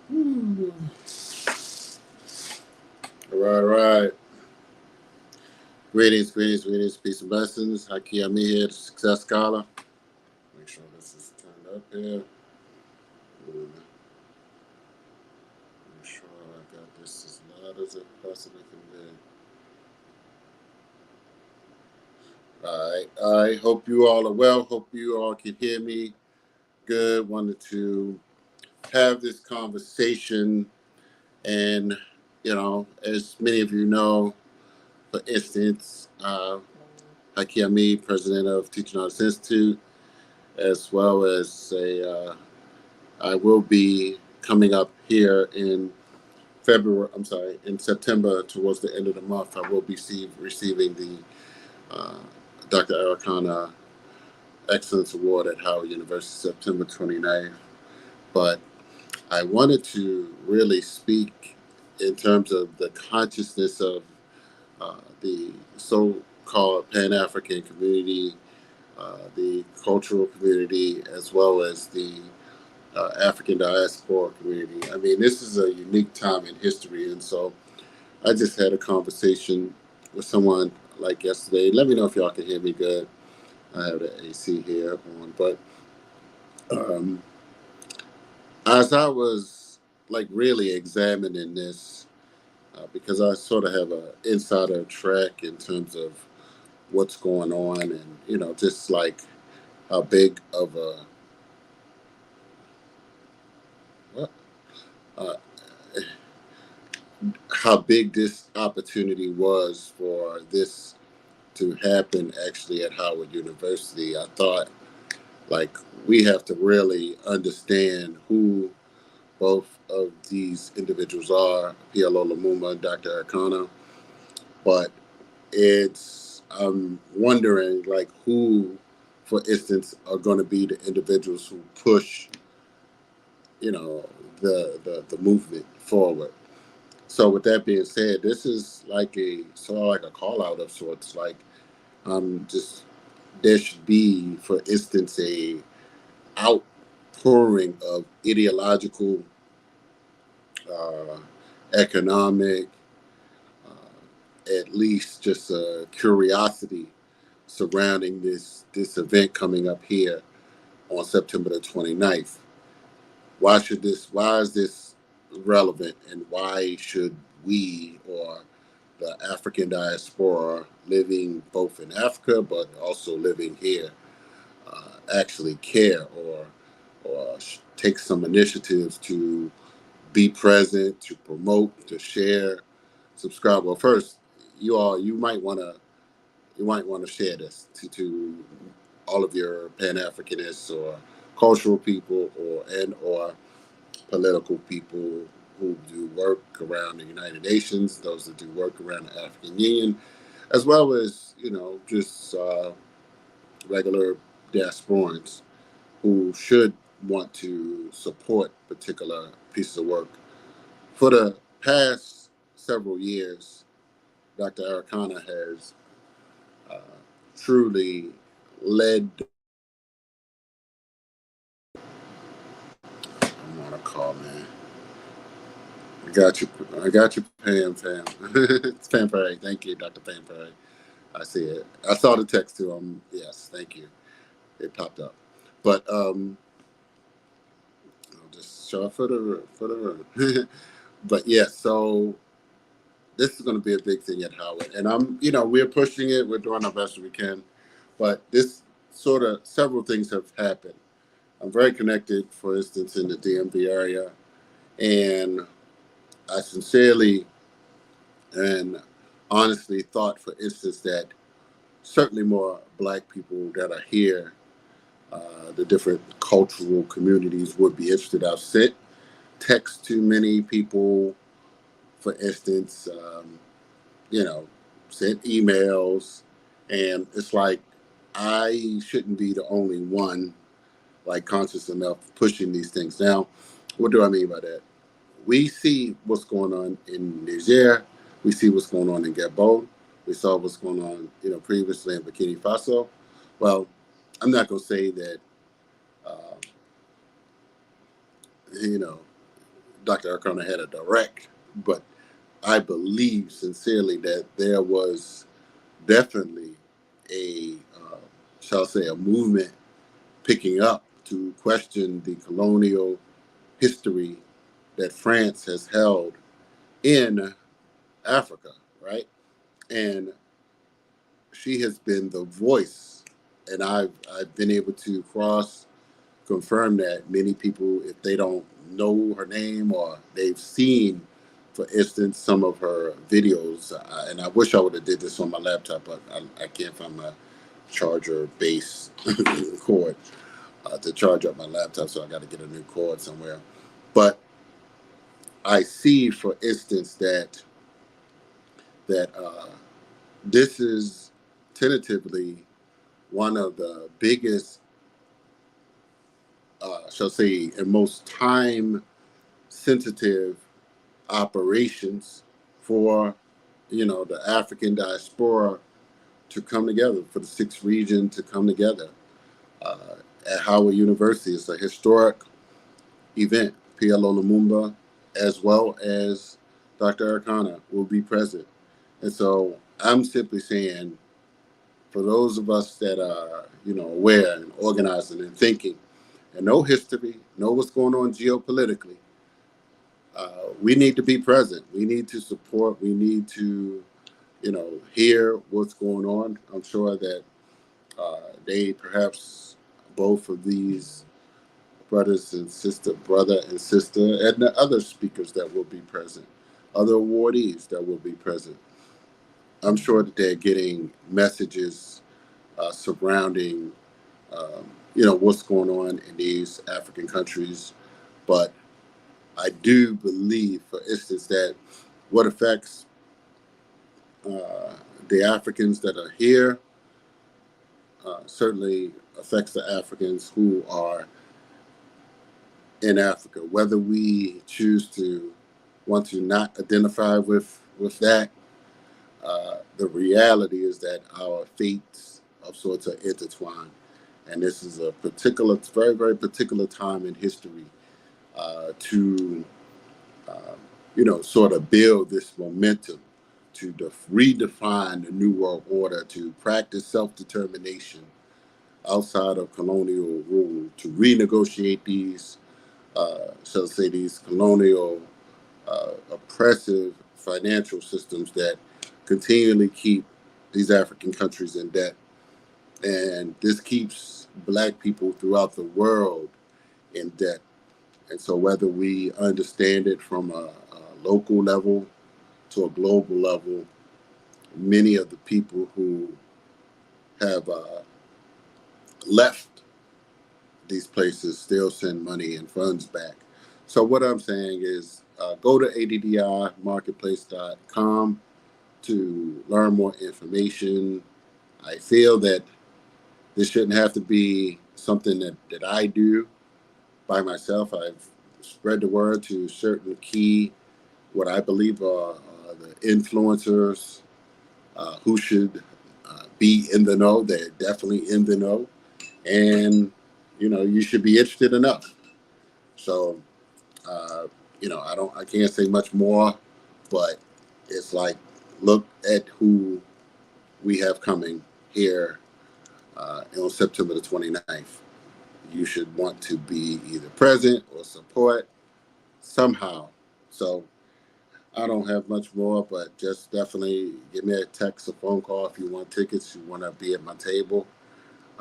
All right, right. Greetings, peace and blessings. Haki Ami here, the Success Scholar. Make sure this is turned up here. Make sure I got this as loud as it possibly can be. All right. I hope you all are well. Hope you all can hear me good. Wanted to have this conversation, and as many of you know, for instance, Haki Ami, president of Teaching Artists Institute, as well as I will be coming up here in in September, towards the end of the month. I will be receiving the uh, Dr. Arikana Excellence Award at Howard University, September 29th. But I wanted to really speak in terms of the consciousness of the so-called Pan-African community, the cultural community, as well as the African diaspora community. I mean, this is a unique time in history, and so I just had a conversation with someone like yesterday. Let me know if y'all can hear me good. I have the AC here on, but um, as I was like really examining this, because I sort of have an insider track in terms of what's going on, and just like how big of a what, uh, how big this opportunity was for this to happen actually at Howard University. I thought like we have to really understand who both of these individuals are, PLO Lumumba and Dr. Arikana. But I'm wondering like who, for instance, are going to be the individuals who push, the movement forward. So with that being said, this is like a sort of like a call out of sorts. Like just there should be, for instance, a outpouring of ideological, uh, economic, at least just a curiosity surrounding this event coming up here on September the 29th. Why is this relevant, and why should we, or the African diaspora living both in Africa but also living here, actually care, or take some initiatives to be present, to promote, to share, subscribe? Well, first, you might want to share this to all of your Pan Africanists or cultural people, or political people who do work around the United Nations, those that do work around the African Union, as well as just regular diasporans who should want to support particular pieces of work. For the past several years, Dr. Arikana has uh, truly led. I'm on a call, man. I got you. I got you, Pam. It's Pam Perry. Thank you, Dr. Pam Perry. I see it. I saw the text too. Yes, thank you. It popped up. But I'll just show up for the room. But yeah, so this is going to be a big thing at Howard, and we're pushing it. We're doing our best we can, but this sort of several things have happened. I'm very connected, for instance, in the DMV area, and I sincerely and honestly thought, for instance, that certainly more Black people that are here, the different cultural communities would be interested. I've sent texts to many people, for instance, you know, sent emails, and it's like I shouldn't be the only one like conscious enough pushing these things. Now, what do I mean by that? We see what's going on in Niger. We see what's going on in Gabon. We saw what's going on, previously in Burkina Faso. Well, I'm not going to say that, uh, you know, Dr. Arikana had a direct, but I believe sincerely that there was definitely a, shall I say, a movement picking up to question the colonial history that France has held in Africa, right? And she has been the voice, and I've been able to cross confirm that many people, if they don't know her name or they've seen, for instance, some of her videos, and I wish I would have did this on my laptop, but I can't find my charger base cord to charge up my laptop, so I got to get a new cord somewhere. But I see, for instance, that this is tentatively one of the biggest, shall I say, and most time-sensitive operations for, the African diaspora to come together, for the sixth region to come together at Howard University. It's a historic event. PLO Lumumba, as well as Dr. Arikana, will be present. And so I'm simply saying, for those of us that are, aware and organizing and thinking and know history, know what's going on geopolitically, we need to be present. We need to support. We need to, hear what's going on. I'm sure that they perhaps both of these brother and sister, and the other speakers that will be present, other awardees that will be present. I'm sure that they're getting messages surrounding, what's going on in these African countries. But I do believe, for instance, that what affects the Africans that are here certainly affects the Africans who are in Africa. Whether we choose to want to not identify with that, the reality is that our fates of sorts are intertwined. And this is a particular, very, very particular time in history to, sort of build this momentum to redefine the New World Order, to practice self-determination outside of colonial rule, to renegotiate these, shall I say, these colonial oppressive financial systems that continually keep these African countries in debt. And this keeps Black people throughout the world in debt. And so whether we understand it from a local level to a global level, many of the people who have left these places still send money and funds back. So what I'm saying is go to ADDImarketplace.com to learn more information. I feel that this shouldn't have to be something that I do by myself. I've spread the word to certain key, what I believe are the influencers who should be in the know. They're definitely in the know. And, you should be interested enough. So, I can't say much more, but it's like, look at who we have coming here on September the 29th. You should want to be either present or support somehow. So I don't have much more, but just definitely give me a text or phone call if you want tickets, you want to be at my table.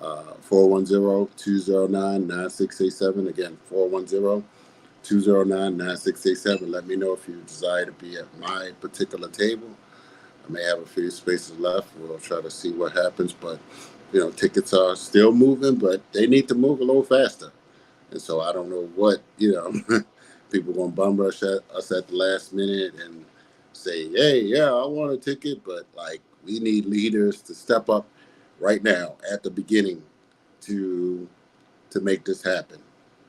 410-209-9687. Again, 410-209-9687. Let me know if you desire to be at my particular table. I may have a few spaces left. We'll try to see what happens, but tickets are still moving, but they need to move a little faster. And so I don't know what, people going to bum rush us at the last minute and say, hey, yeah, I want a ticket. But we need leaders to step up right now at the beginning to make this happen.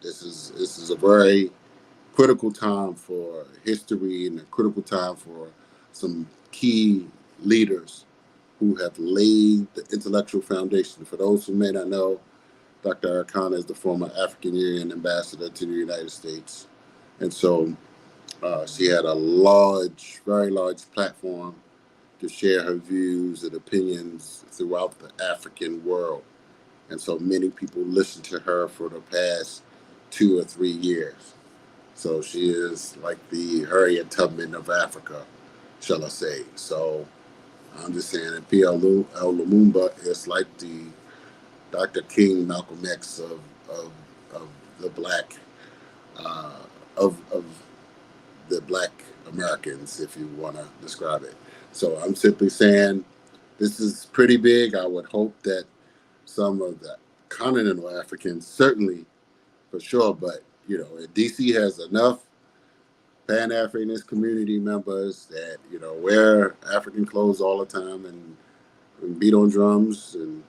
This is a very critical time for history and a critical time for some key leaders who have laid the intellectual foundation. For those who may not know, Dr. Arikana is the former African Union ambassador to the United States. And so She had a large, very large platform to share her views and opinions throughout the African world. And so many people listened to her for the past 2 or 3 years. So she is like the Harriet Tubman of Africa, shall I say. So I'm just saying that PLO Lumumba is like the Dr. King, Malcolm X of the black uh, of the black Americans, if you want to describe it. So I'm simply saying this is pretty big. I would hope that some of the continental Africans, certainly for sure, but DC has enough Pan-Africanist community members that wear African clothes all the time and beat on drums and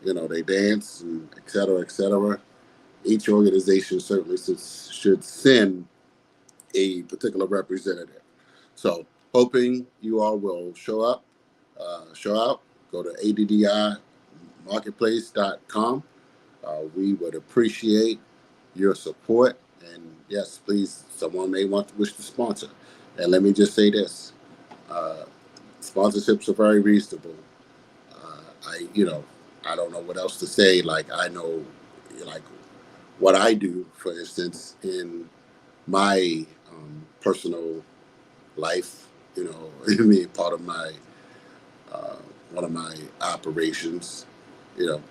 they dance and et cetera, et cetera. Each organization certainly should send a particular representative. So hoping you all will show out, go to ADDI marketplace.com. We would appreciate your support. And yes, please, someone may wish to sponsor. And let me just say this, sponsorships are very reasonable. I don't know what else to say. Like, I know, like, what I do, for instance, in my personal life, I mean, part of my, one of my operations, you know,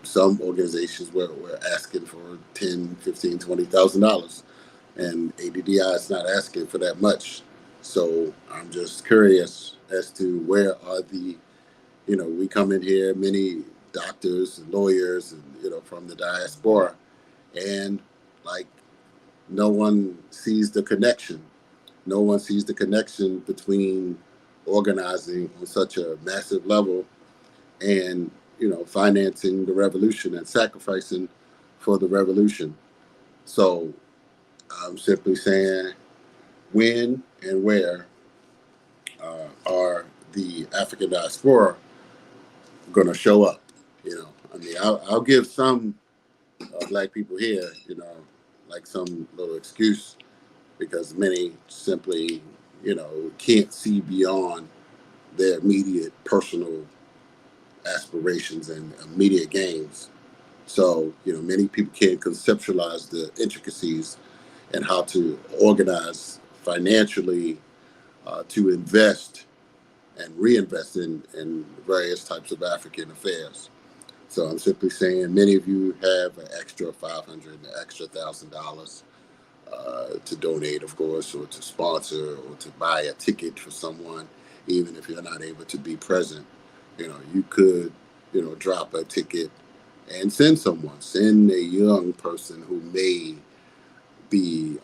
some organizations were asking for $10, $15, $20,000, and ADDI is not asking for that much. So I'm just curious as to where are the, we come in here, many doctors and lawyers, and from the diaspora, and like no one sees the connection. No one sees the connection between organizing on such a massive level and financing the revolution and sacrificing for the revolution. So I'm simply saying, when and where are the African diaspora going to show up? I mean, I'll give some black people here, like some little excuse, because many simply, can't see beyond their immediate personal aspirations and immediate gains. So, many people can't conceptualize the intricacies and how to organize financially to invest and reinvest in various types of African affairs. So I'm simply saying, many of you have an extra 500, an extra $1,000 to donate, of course, or to sponsor, or to buy a ticket for someone, even if you're not able to be present. You could, drop a ticket and send a young person who may be,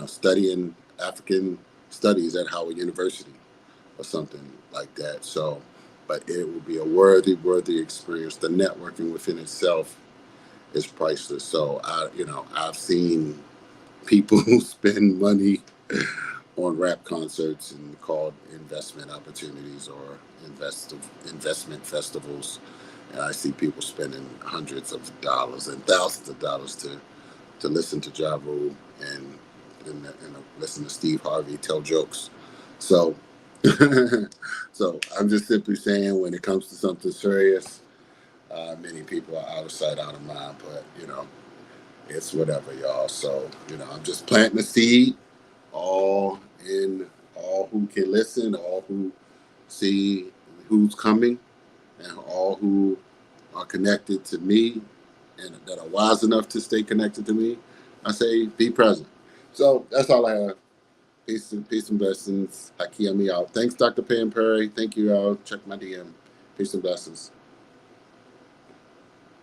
studying African studies at Howard University or something like that. So, but it will be a worthy experience. The networking within itself is priceless. So I've seen people who spend money on rap concerts and called investment opportunities or investment festivals. And I see people spending hundreds of dollars and thousands of dollars to listen to Ja Rule and listen to Steve Harvey tell jokes. So, so I'm just simply saying, when it comes to something serious, many people are out of sight, out of mind. But it's whatever, y'all. So I'm just planting the seed. All who can listen, all who see who's coming, and all who are connected to me and that are wise enough to stay connected to me, I say be present. So that's all I have. Peace and blessings. Hakia me out. Thanks, Dr. Pam Perry. Thank you all. Check my DM. Peace and blessings.